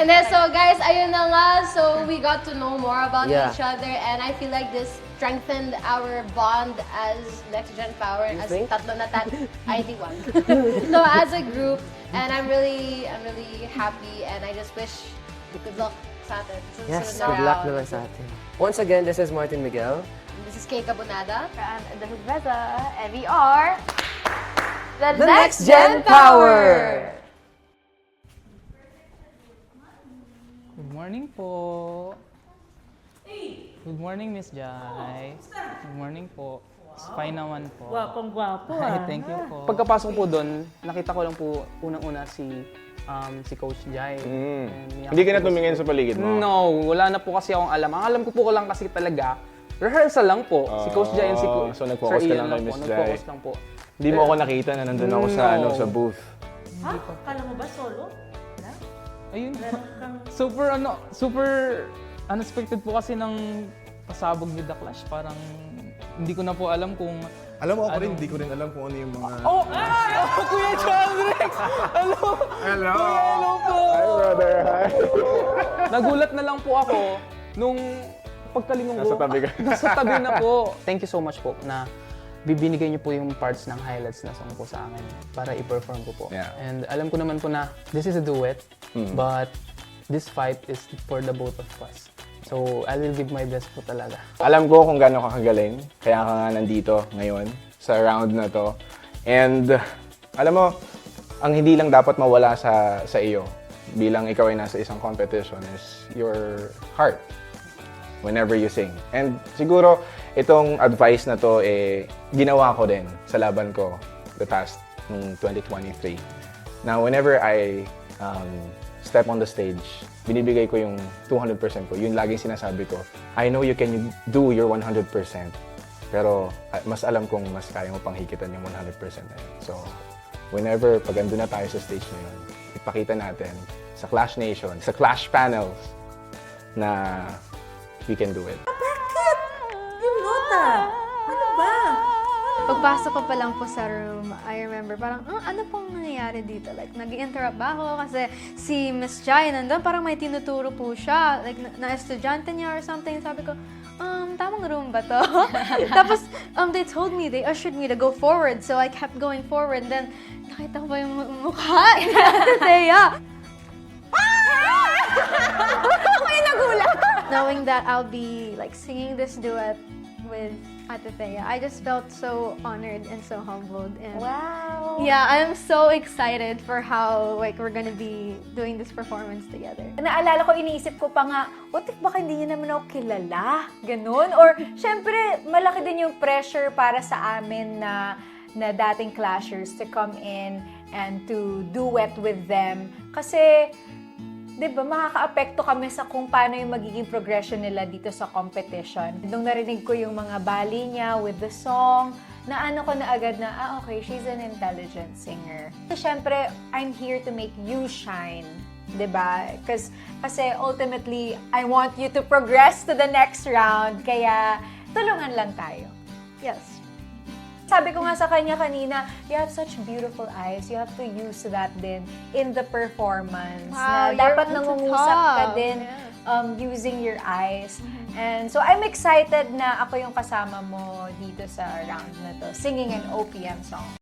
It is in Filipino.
And then, so guys, ayun na nga. So we got to know more about Yeah. each other, and I feel like this strengthened our bond as Next Gen Power, as think? tatlo na ID1. So as a group, and I'm really happy, and I just wish good luck sa atin. Sa Yes, susunod na good luck round. naman sa atin. Once again, this is Martin Miguel. This is Kay Cabonada. And Dahug Reza, and we are The Next Gen Power! Good morning po. Good morning, Miss Jai. Good morning po. Fine naman po. Gwapong-gwapo Ay, thank you po. Pagkapasok po doon, nakita ko lang po unang-una si Coach Jai. And Hindi ka na tumingin sa paligid mo? No, wala na po kasi akong alam. Ang alam ko po lang kasi talaga, rehearsal lang po. Si Coach Jai and si So nag-focus Sir ka Ian lang kay Miss Jai. Nag-focus lang po. Hindi mo ako nakita na nandun ako sa, No. sa booth. Ha? Kala mo ba solo? Ayun. Super unexpected po kasi ng pasabog ni The Clash. Parang hindi ko na po alam kung... Alam mo, ako rin, hindi ko rin alam kung ano yung mga... Oh! Kuya John Rex! Hello! Hello! Hello po! Hi, brother. Hi. Nagulat na lang po ako nung pagkalingon ko. Nasa tabi ka. Nasa tabi na po. Thank you so much po na bibinigay niyo po yung parts ng highlights na song po sa akin para i-perform ko po. Yeah. And alam ko naman po na this is a duet, but this fight is for the both of us. So, I will give my best po talaga. Alam ko kung gaano ka kagaling, kaya ka nga nandito ngayon sa round na to. And alam mo, ang hindi lang dapat mawala sa iyo bilang ikaw ay nasa isang competition is your heart whenever you sing. And siguro, itong advice na to, ginawa ko din sa laban ko the past nung 2023. Now, whenever I step on the stage, binibigay ko yung 200% ko. Yun laging sinasabi ko. I know you can do your 100%, pero mas alam kong mas kaya mo pang higitan yung 100% na yun. So, whenever pag andun na tayo sa stage na yun, ipakita natin sa Clash Nation, sa Clash Panels, na we can do it. Yung nota! Ano ba? Pagpasok ko pa lang po sa room, I remember parang, ano pong nangyayari dito? Like, nag-interrupt ba ako? Kasi si Miss Jai nandun, parang may tinuturo po siya. Like, na-estudyante niya or something. Sabi ko, tamang room ba to? Tapos, they told me, they ushered me to go forward. So I kept going forward. Then, nakita ko pa yung mukha ni Ate Thea. Ako yung nagulat! Knowing that I'll be like singing this duet with Ate Thea, I just felt so honored and so humbled. And Wow! yeah, I'm so excited for how like we're gonna be doing this performance together. Naalala ko, iniisip ko pa nga, what if baka hindi niya naman ako kilala? Ganon? Or, syempre, malaki din yung pressure para sa amin na dating clashers to come in and to duet with them. Kasi, di ba, makaka-apekto kami sa kung paano yung magiging progression nila dito sa competition. Nung narinig ko yung mga bali niya with the song, naano ko na agad na, okay, she's an intelligent singer. Siyempre, I'm here to make you shine. Diba? Kasi ultimately, I want you to progress to the next round. Kaya, tulungan lang tayo. Yes. Sabi ko nga sa kanya kanina, you have such beautiful eyes. You have to use that din in the performance. Wow, na you're dapat on to nangungusap ka top. din Yeah. using your eyes. And so I'm excited na ako yung kasama mo dito sa round na to, singing an OPM song.